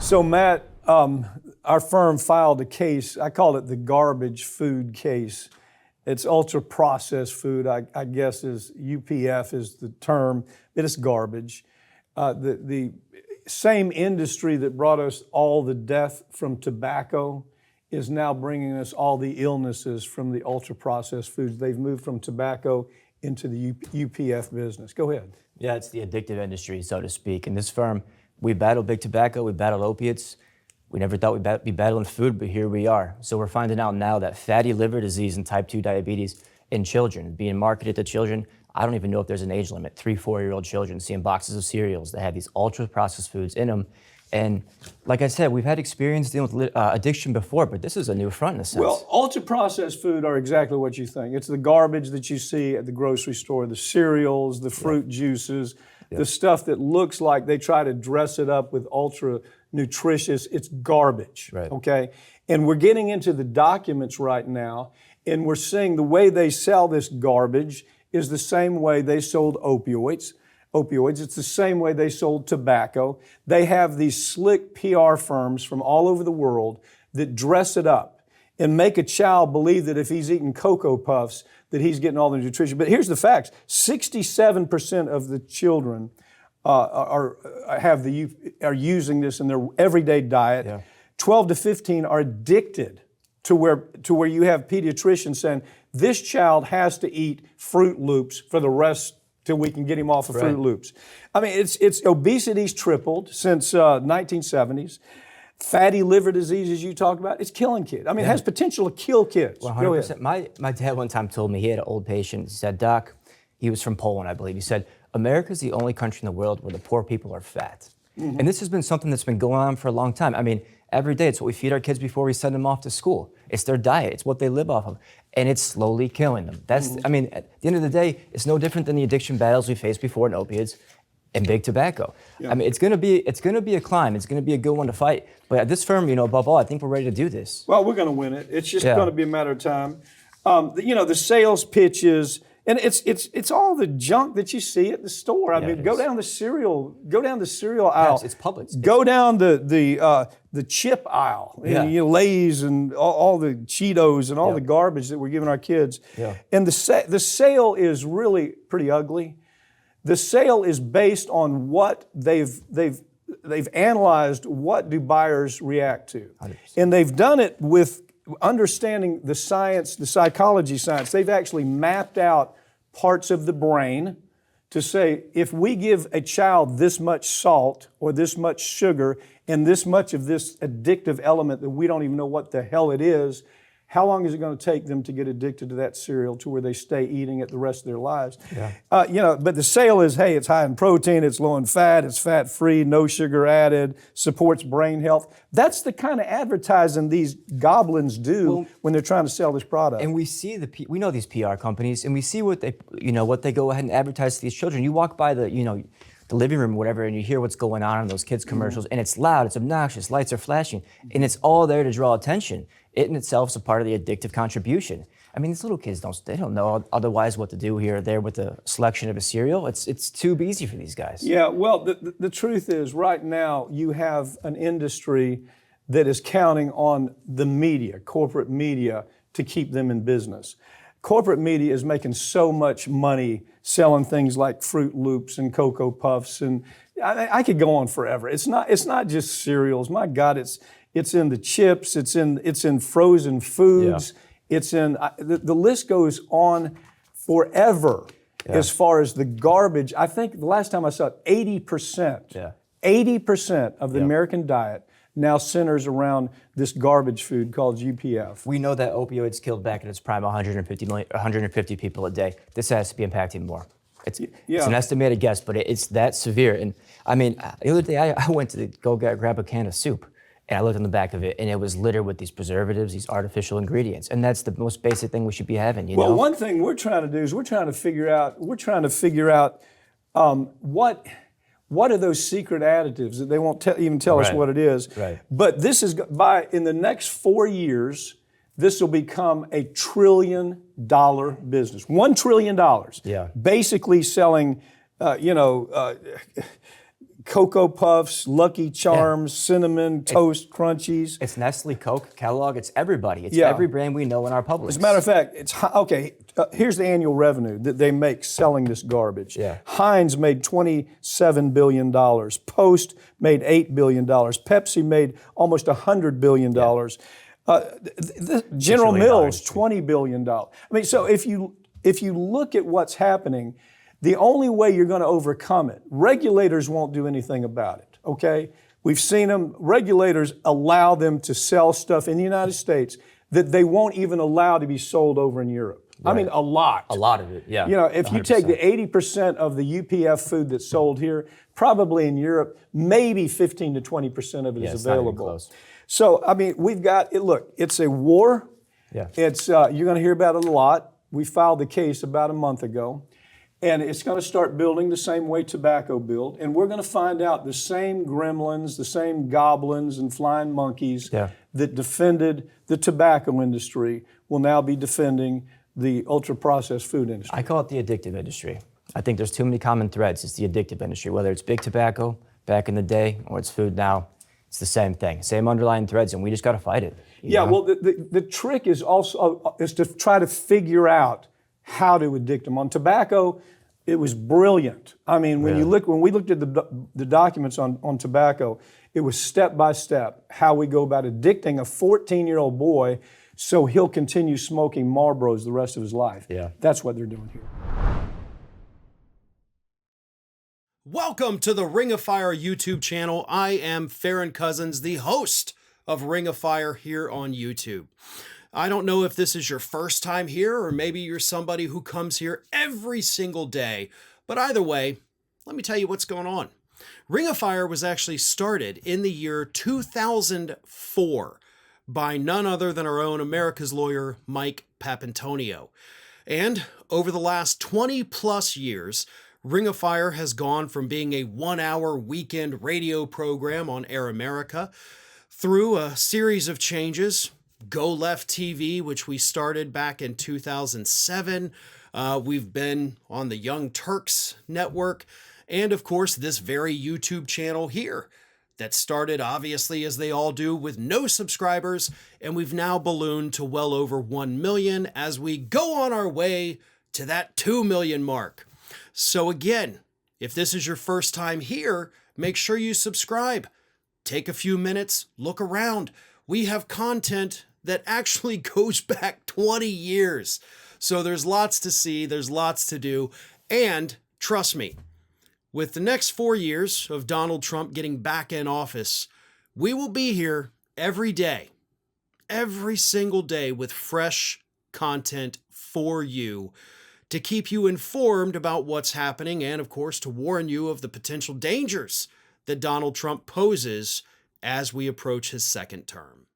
So Matt, our firm filed a case. I call it the garbage food case. It's ultra processed food, I guess is UPF is the term. It is garbage. The same industry that brought us all the death from tobacco is now bringing us all the illnesses from the ultra processed foods. They've moved from tobacco into the UPF business. Go ahead. Yeah, it's the addictive industry, so to speak. In this firm, we battle big tobacco, we battle opiates. We never thought we'd be battling food, but here we are. So we're finding out now that fatty liver disease and type 2 diabetes in children, being marketed to children, I don't even know if there's an age limit, 3-4-year-old children seeing boxes of cereals that have these ultra-processed foods in them. And like I said, we've had experience dealing with addiction before, but this is a new front in a sense. Well, ultra-processed food are exactly what you think. It's the garbage that you see at the grocery store, the cereals, the fruit juices, the stuff that looks like they try to dress it up with ultra nutritious. It's garbage, okay? And we're getting into the documents right now, and we're seeing the way they sell this garbage is the same way they sold opioids. It's the same way they sold tobacco. They have these slick PR firms from all over the world that dress it up and make a child believe that if he's eating Cocoa Puffs, that he's getting all the nutrition. But here's the facts. 67% of the children are using this in their everyday diet. 12 to 15 are addicted to where you have pediatricians saying, this child has to eat Fruit Loops for the rest till we can get him off of Fruit Loops. I mean, it's obesity's tripled since 1970s. Fatty liver disease, as you talked about, it's killing kids. I mean, it has potential to kill kids. 100%. My dad one time told me, he had an old patient, he said, Doc, he was from Poland, I believe. He said, America's the only country in the world where the poor people are fat. And this has been something that's been going on for a long time. I mean, every day it's what we feed our kids before we send them off to school. It's their diet, it's what they live off of. And it's slowly killing them. That's, I mean, at the end of the day, it's no different than the addiction battles we faced before in opiates and big tobacco. I mean, it's gonna be a climb. It's gonna be a good one to fight. But at this firm, above all, I think we're ready to do this. Well, we're gonna win it. It's just gonna be a matter of time. The sales pitches, and it's all the junk that you see at the store. I mean, go down the cereal aisle. It's public. Go down the chip aisle, and Lay's and all the Cheetos and all the garbage that we're giving our kids. And the sale is really pretty ugly. The sale is based on what they've analyzed. What do buyers react to, 100%. And they've done it with understanding the science, the psychology science. They've actually mapped out parts of the brain to say, if we give a child this much salt or this much sugar and this much of this addictive element that we don't even know what the hell it is, how long is it going to take them to get addicted to that cereal to where they stay eating it the rest of their lives? But the sale is, hey, it's high in protein, it's low in fat, it's fat-free, no sugar added, supports brain health. That's the kind of advertising these goblins do when they're trying to sell this product. And we see we know these PR companies, and we see what they go ahead and advertise to these children. You walk by the living room or whatever, and you hear what's going on in those kids' commercials, and it's loud, it's obnoxious, lights are flashing, and it's all there to draw attention. It in itself is a part of the addictive contribution. I mean, these little kids don't know otherwise what to do here or there with the selection of a cereal. It's too easy for these guys. Yeah, well, the truth is, right now, you have an industry that is counting on the media, corporate media, to keep them in business. Corporate media is making so much money selling things like Fruit Loops and Cocoa Puffs, and I could go on forever. It's not just cereals. My God, it's in the chips. It's in frozen foods. It's in the list goes on forever as far as the garbage. I think the last time I saw it, 80%. 80% of the American diet now centers around this garbage food called UPF. We know that opioids killed back in its prime 150 people a day. This has to be impacting more. It's an estimated guess, but it's that severe. And I mean, the other day I went to go grab a can of soup, and I looked on the back of it, and it was littered with these preservatives, these artificial ingredients. And that's the most basic thing we should be having, Well, one thing we're trying to do is we're trying to figure out what are those secret additives that they won't even tell us what it is. But this is in the next 4 years, this will become a $1 trillion business. $1 trillion. Basically selling, Cocoa Puffs, Lucky Charms, Cinnamon Toast Crunchies. It's Nestle, Coke, Kellogg. It's everybody. It's Yeah. every brand we know in our Publix. As a matter of fact, okay. Here's the annual revenue that they make selling this garbage. Yeah. Heinz made $27 billion. Post made $8 billion. Pepsi made almost $100 billion. General Mills, $20 billion. I mean, so if you look at what's happening, the only way you're going to overcome it, regulators won't do anything about it, okay? We've seen them, regulators allow them to sell stuff in the United States that they won't even allow to be sold over in Europe. Right. I mean, a lot. A lot of it, yeah. You know, if you 100%. take the 80% of the UPF food that's sold here, probably in Europe, maybe 15 to 20% of it is it's not even available. close. So, I mean, we've got, look, it's a war. Yeah. It's you're going to hear about it a lot. We filed the case about a month ago. And it's going to start building the same way tobacco built. And we're going to find out the same gremlins, the same goblins and flying monkeys that defended the tobacco industry will now be defending the ultra-processed food industry. I call it the addictive industry. I think there's too many common threads. It's the addictive industry, whether it's big tobacco back in the day or it's food now. It's the same thing, same underlying threads, and we just got to fight it. Yeah, well, the trick is also is to try to figure out how to addict them. On tobacco, it was brilliant. I mean, when we looked at the documents on tobacco, it was step by step how we go about addicting a 14-year-old boy so he'll continue smoking Marlboros the rest of his life. Yeah. That's what they're doing here. Welcome to the Ring of Fire YouTube channel. I am Farron Cousins, the host of Ring of Fire here on YouTube. I don't know if this is your first time here or maybe you're somebody who comes here every single day, but either way, let me tell you what's going on. Ring of Fire was actually started in the year 2004 by none other than our own America's lawyer, Mike Papantonio. And over the last 20 plus years, Ring of Fire has gone from being a 1-hour weekend radio program on Air America through a series of changes. Go Left TV, which we started back in 2007. We've been on the Young Turks network, and of course, this very YouTube channel here that started, obviously, as they all do, with no subscribers, and we've now ballooned to well over 1 million as we go on our way to that 2 million mark. So again, if this is your first time here, make sure you subscribe. Take a few minutes, look around. We have content that actually goes back 20 years. So there's lots to see, there's lots to do, and trust me, with the next 4 years of Donald Trump getting back in office, we will be here every day, every single day with fresh content for you to keep you informed about what's happening and, of course, to warn you of the potential dangers that Donald Trump poses as we approach his second term.